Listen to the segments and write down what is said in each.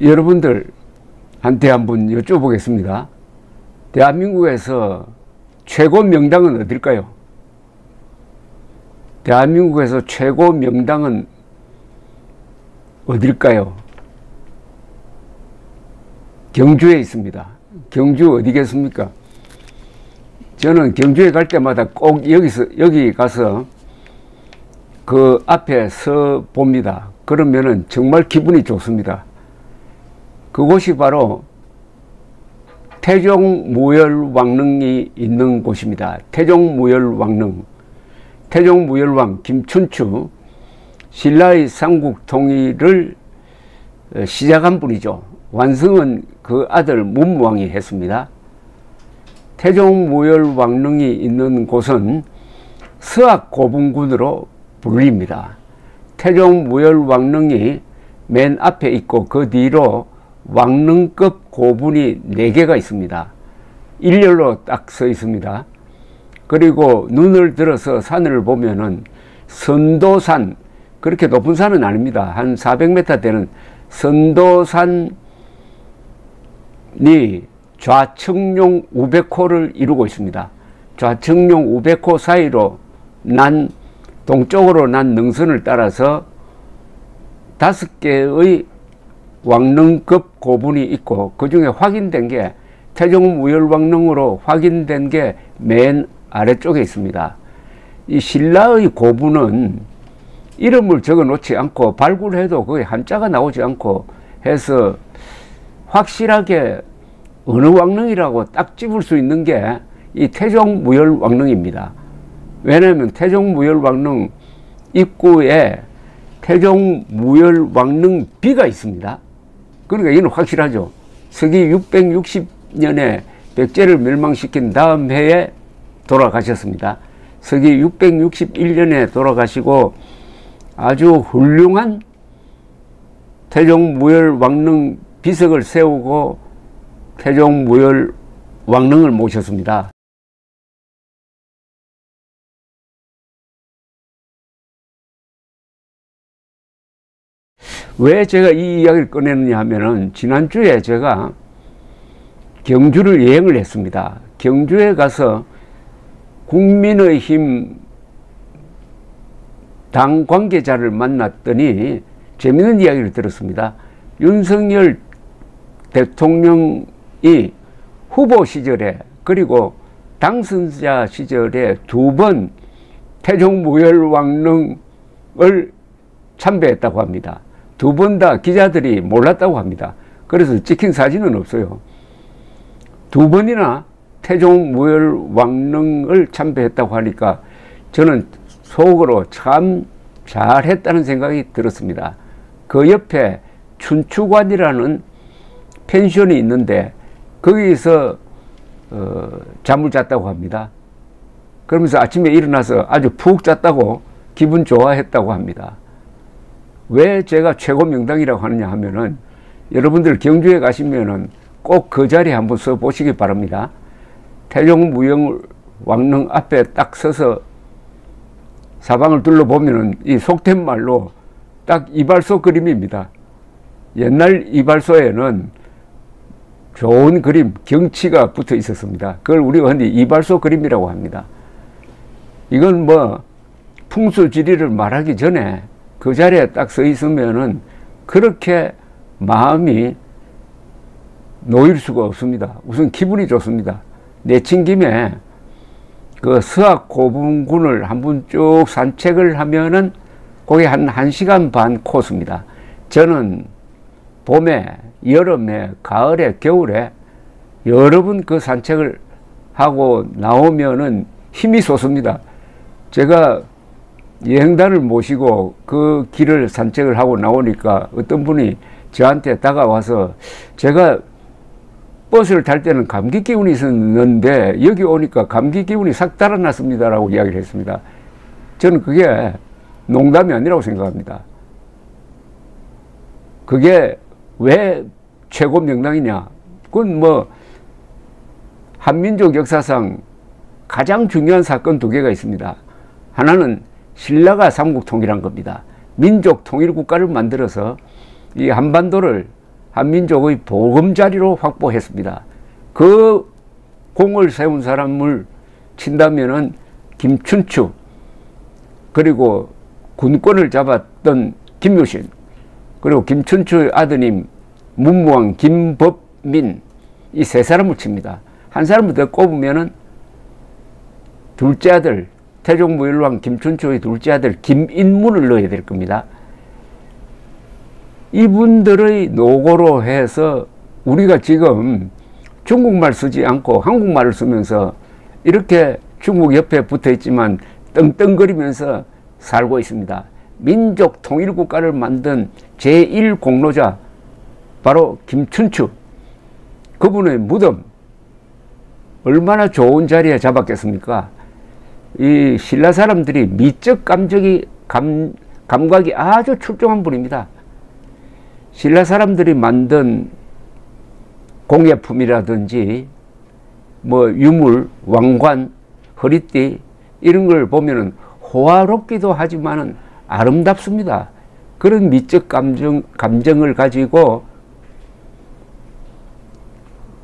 여러분들한테 한번 여쭤보겠습니다. 대한민국에서 최고 명당은 어딜까요? 대한민국에서 최고 명당은 어딜까요? 경주에 있습니다. 경주 어디겠습니까? 저는 경주에 갈 때마다 꼭 여기 가서 그 앞에 서 봅니다. 그러면은 정말 기분이 좋습니다. 그곳이 바로 태종무열왕릉이 있는 곳입니다. 태종무열왕릉. 태종무열왕 김춘추, 신라의 삼국 통일을 시작한 분이죠. 완성은 그 아들 문무왕이 했습니다. 태종무열왕릉이 있는 곳은 서학고분군으로 불립니다. 태종무열왕릉이 맨 앞에 있고 그 뒤로 왕릉급 고분이 4개가 있습니다. 일렬로 딱 서 있습니다. 그리고 눈을 들어서 산을 보면은 선도산, 그렇게 높은 산은 아닙니다. 한 400m 되는 선도산이 좌측룡 우백호를 이루고 있습니다. 좌측룡 우백호 사이로 동쪽으로 난 능선을 따라서 5개의 왕릉급 고분이 있고, 그 중에 확인된 게 태종무열왕릉으로 확인된 게 맨 아래쪽에 있습니다. 이 신라의 고분은 이름을 적어 놓지 않고 발굴해도 거의 한자가 나오지 않고 해서 확실하게 어느 왕릉이라고 딱 집을 수 있는 게 이 태종무열왕릉입니다. 왜냐하면 태종무열왕릉 입구에 태종무열왕릉비가 있습니다. 그러니까 이는 확실하죠. 서기 660년에 백제를 멸망시킨 다음 해에 돌아가셨습니다. 서기 661년에 돌아가시고 아주 훌륭한 태종무열왕릉 비석을 세우고 태종무열왕릉을 모셨습니다. 왜 제가 이 이야기를 꺼내느냐 하면은, 지난주에 제가 경주를 여행을 했습니다. 경주에 가서 국민의힘 당 관계자를 만났더니 재미있는 이야기를 들었습니다. 윤석열 대통령이 후보 시절에 그리고 당선자 시절에 2번 태종무열왕릉을 참배했다고 합니다. 2번 다 기자들이 몰랐다고 합니다. 그래서 찍힌 사진은 없어요. 2번이나 태종무열왕릉을 참배했다고 하니까 저는 속으로 참 잘했다는 생각이 들었습니다. 그 옆에 춘추관이라는 펜션이 있는데 거기서 잠을 잤다고 합니다. 그러면서 아침에 일어나서 아주 푹 잤다고 기분 좋아했다고 합니다. 왜 제가 최고 명당이라고 하느냐 하면은, 여러분들 경주에 가시면은 꼭 그 자리에 한번 서 보시기 바랍니다. 태종무열왕릉 앞에 딱 서서 사방을 둘러보면은 이 속된 말로 딱 이발소 그림입니다. 옛날 이발소에는 좋은 그림, 경치가 붙어 있었습니다. 그걸 우리가 흔히 이발소 그림이라고 합니다. 이건 뭐 풍수지리를 말하기 전에 그 자리에 딱 서 있으면은 그렇게 마음이 놓일 수가 없습니다. 우선 기분이 좋습니다. 내친 김에 그 서학고분군을 한번 쭉 산책을 하면은 거기 한 1시간 반 코스입니다. 저는 봄에, 여름에, 가을에, 겨울에 여러 번 그 산책을 하고 나오면은 힘이 솟습니다. 제가 여행단을 모시고 그 길을 산책을 하고 나오니까 어떤 분이 저한테 다가와서, 제가 버스를 탈 때는 감기 기운이 있었는데 여기 오니까 감기 기운이 싹 달아났습니다 라고 이야기를 했습니다. 저는 그게 농담이 아니라고 생각합니다. 그게 왜 최고 명당이냐? 그건 뭐 한민족 역사상 가장 중요한 사건 2개가 있습니다. 하나는 신라가 삼국 통일한 겁니다. 민족 통일 국가를 만들어서 이 한반도를 한민족의 보금자리로 확보했습니다. 그 공을 세운 사람을 친다면은 김춘추, 그리고 군권을 잡았던 김유신, 그리고 김춘추의 아드님 문무왕 김법민, 이 세 사람을 칩니다. 한 사람을 더 꼽으면은 둘째 아들, 태종무열왕 김춘추의 둘째 아들 김인문을 넣어야 될 겁니다. 이분들의 노고로 해서 우리가 지금 중국말 쓰지 않고 한국말을 쓰면서 이렇게 중국 옆에 붙어 있지만 떵떵거리면서 살고 있습니다. 민족 통일국가를 만든 제1공로자 바로 김춘추, 그분의 무덤 얼마나 좋은 자리에 잡았겠습니까? 이 신라 사람들이 미적 감각이 아주 출중한 분입니다. 신라 사람들이 만든 공예품이라든지 뭐 유물, 왕관, 허리띠 이런 걸 보면은 호화롭기도 하지만은 아름답습니다. 그런 미적 감정을 가지고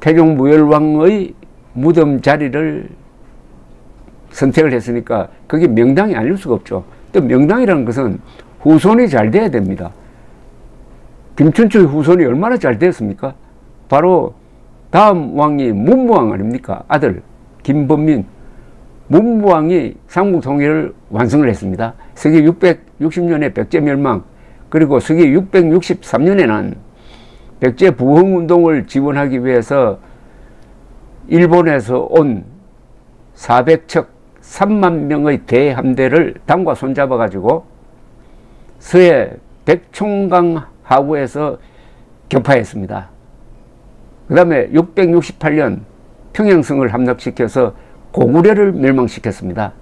태종무열왕의 무덤 자리를 선택을 했으니까 그게 명당이 아닐 수가 없죠. 또 명당이라는 것은 후손이 잘 돼야 됩니다. 김춘추의 후손이 얼마나 잘 됐습니까? 바로 다음 왕이 문무왕 아닙니까? 아들 김법민. 문무왕이 삼국 통일을 완성을 했습니다. 서기 660년에 백제 멸망, 그리고 서기 663년에는 백제 부흥운동을 지원하기 위해서 일본에서 온 400척 3만 명의 대함대를 당과 손잡아 가지고 서해 백총강 하구에서 격파했습니다. 그 다음에 668년 평양성을 함락시켜서 고구려를 멸망시켰습니다.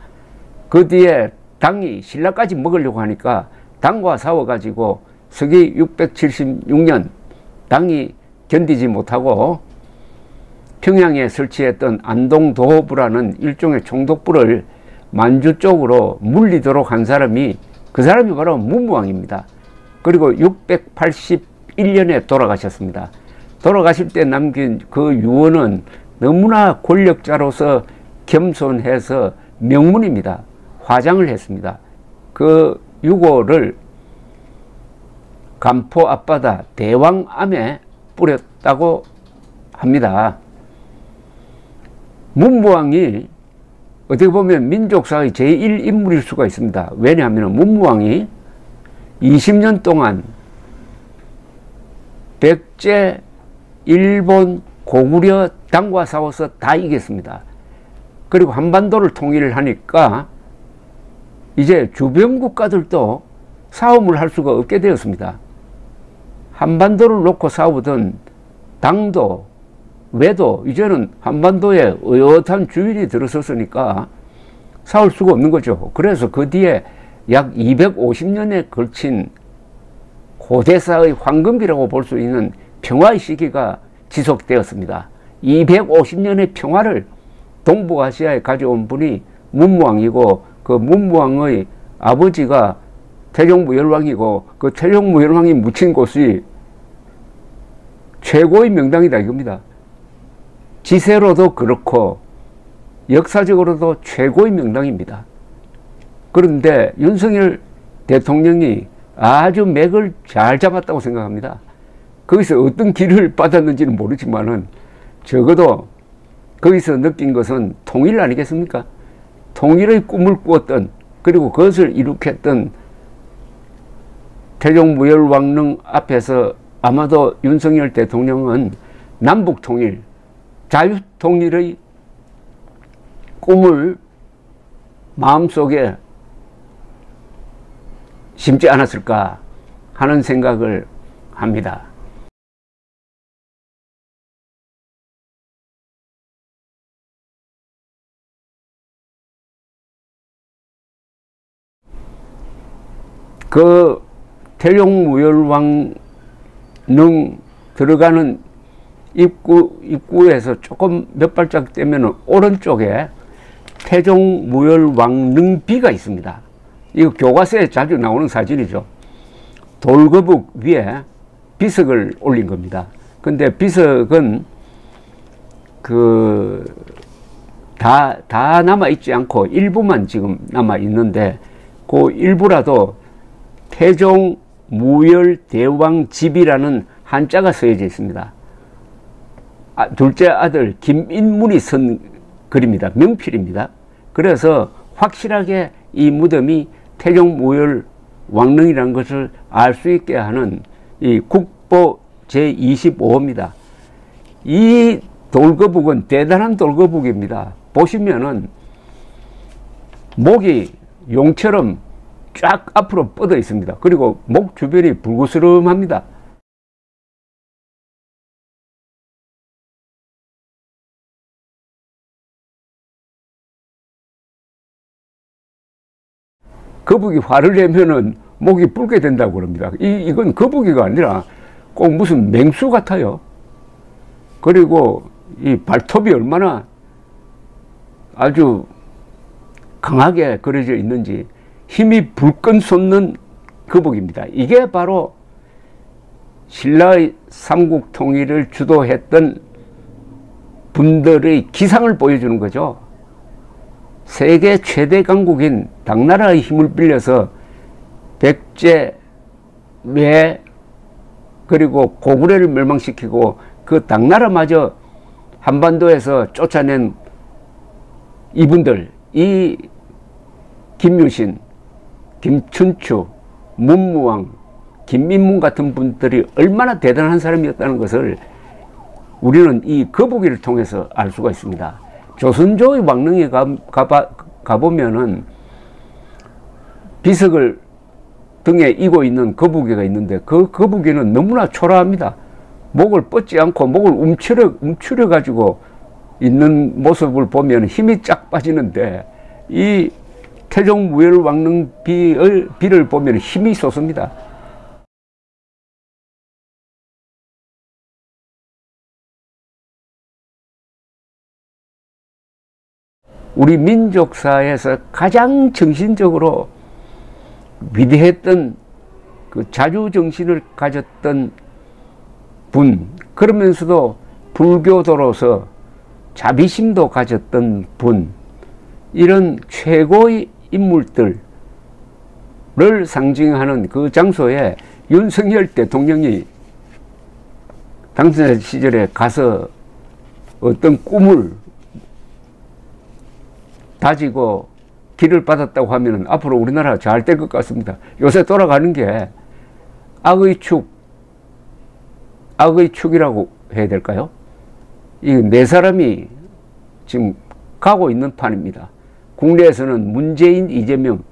그 뒤에 당이 신라까지 먹으려고 하니까 당과 싸워가지고 서기 676년 당이 견디지 못하고 평양에 설치했던 안동도호부라는 일종의 총독부를 만주 쪽으로 물리도록 한 사람이, 그 사람이 바로 문무왕입니다. 그리고 681년에 돌아가셨습니다. 돌아가실 때 남긴 그 유언은 너무나 권력자로서 겸손해서 명문입니다. 화장을 했습니다. 그 유고를 간포 앞바다 대왕암에 뿌렸다고 합니다. 문무왕이 어떻게 보면 민족사의 제1인물일 수가 있습니다. 왜냐하면 문무왕이 20년 동안 백제, 일본, 고구려 당과 싸워서 다 이겼습니다. 그리고 한반도를 통일을 하니까 이제 주변 국가들도 싸움을 할 수가 없게 되었습니다. 한반도를 놓고 싸우던 당도, 외도 이제는 한반도에 의젓한 주일이 들어섰으니까 싸울 수가 없는 거죠. 그래서 그 뒤에 약 250년에 걸친 고대사의 황금기라고 볼 수 있는 평화의 시기가 지속되었습니다. 250년의 평화를 동북아시아에 가져온 분이 문무왕이고, 그 문무왕의 아버지가 태종무열왕이고, 그 태종무열왕이 묻힌 곳이 최고의 명당이다 이겁니다. 지세로도 그렇고 역사적으로도 최고의 명당입니다. 그런데 윤석열 대통령이 아주 맥을 잘 잡았다고 생각합니다. 거기서 어떤 길을 받았는지는 모르지만은 적어도 거기서 느낀 것은 통일 아니겠습니까? 통일의 꿈을 꾸었던, 그리고 그것을 이룩했던 태종무열왕릉 앞에서 아마도 윤석열 대통령은 남북통일, 자유통일의 꿈을 마음속에 심지 않았을까 하는 생각을 합니다. 그 태종무열왕릉 들어가는 입구에서 조금 몇 발짝 떼면 오른쪽에 태종무열왕릉비가 있습니다. 이거 교과서에 자주 나오는 사진이죠. 돌거북 위에 비석을 올린 겁니다. 근데 비석은 다 남아있지 않고 일부만 지금 남아있는데 그 일부라도 태종 무열대왕집이라는 한자가 쓰여져 있습니다. 둘째 아들 김인문이 쓴 글입니다. 명필입니다. 그래서 확실하게 이 무덤이 태종 무열 왕릉이라는 것을 알 수 있게 하는 이 국보 제25호입니다. 이 돌거북은 대단한 돌거북입니다. 보시면은 목이 용처럼 쫙 앞으로 뻗어 있습니다. 그리고 목 주변이 불구스름합니다. 거북이 화를 내면은 목이 붉게 된다고 그럽니다. 이건 거북이가 아니라 꼭 무슨 맹수 같아요. 그리고 이 발톱이 얼마나 아주 강하게 그려져 있는지 힘이 불끈 솟는 거북입니다. 이게 바로 신라의 삼국 통일을 주도했던 분들의 기상을 보여주는 거죠. 세계 최대 강국인 당나라의 힘을 빌려서 백제, 외, 그리고 고구려를 멸망시키고 그 당나라마저 한반도에서 쫓아낸 이분들, 이 김유신, 김춘추, 문무왕, 김민문 같은 분들이 얼마나 대단한 사람이었다는 것을 우리는 이 거북이를 통해서 알 수가 있습니다. 조선조의 왕릉에 가보면은 비석을 등에 이고 있는 거북이가 있는데 그 거북이는 너무나 초라합니다. 목을 뻗지 않고 목을 움츠려 가지고 있는 모습을 보면 힘이 쫙 빠지는데 이 태종 무열 왕릉 비를 보면 힘이 솟습니다. 우리 민족사에서 가장 정신적으로 위대했던 그 자주정신을 가졌던 분, 그러면서도 불교도로서 자비심도 가졌던 분, 이런 최고의 인물들을 상징하는 그 장소에 윤석열 대통령이 당선자 시절에 가서 어떤 꿈을 다지고 길을 받았다고 하면 앞으로 우리나라 잘 될 것 같습니다. 요새 돌아가는 게 악의 축이라고 해야 될까요? 이 네 사람이 지금 가고 있는 판입니다. 국내에서는 문재인, 이재명,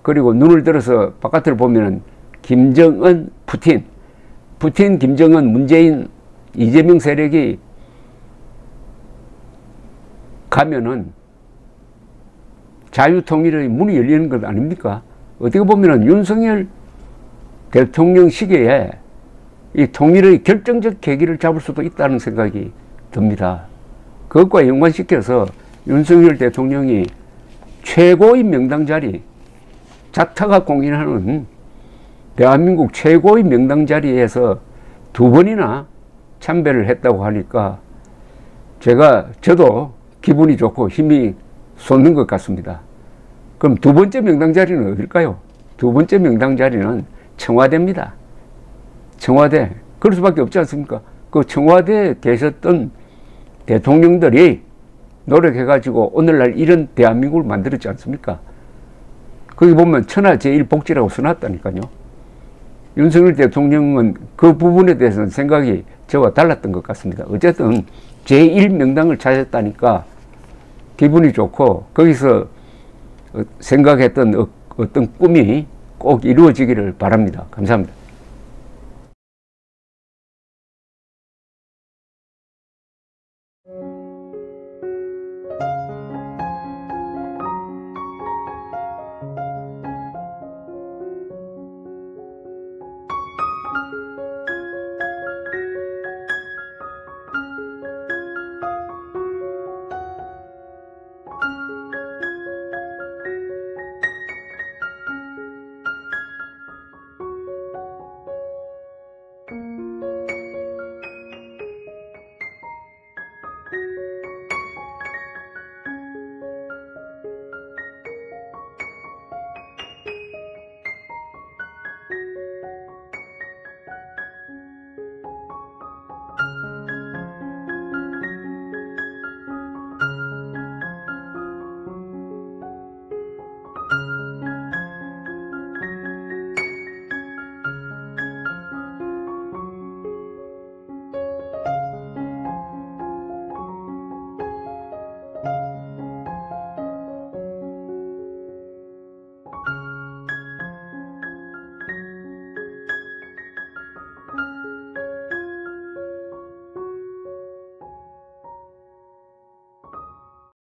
그리고 눈을 들어서 바깥을 보면 김정은, 푸틴, 김정은, 문재인, 이재명 세력이 가면은 자유통일의 문이 열리는 것 아닙니까? 어떻게 보면 윤석열 대통령 시기에 이 통일의 결정적 계기를 잡을 수도 있다는 생각이 듭니다. 그것과 연관시켜서 윤석열 대통령이 최고의 명당 자리, 자타가 공인하는 대한민국 최고의 명당 자리에서 2번이나 참배를 했다고 하니까 저도 기분이 좋고 힘이 솟는 것 같습니다. 그럼 2번째 명당 자리는 어딜까요? 2번째 명당 자리는 청와대입니다. 청와대. 그럴 수밖에 없지 않습니까? 그 청와대에 계셨던 대통령들이 노력해가지고 오늘날 이런 대한민국을 만들었지 않습니까? 거기 보면 천하 제1복지라고 써놨다니까요. 윤석열 대통령은 그 부분에 대해서는 생각이 저와 달랐던 것 같습니다. 어쨌든 제1명당을 찾았다니까 기분이 좋고 거기서 생각했던 어떤 꿈이 꼭 이루어지기를 바랍니다. 감사합니다.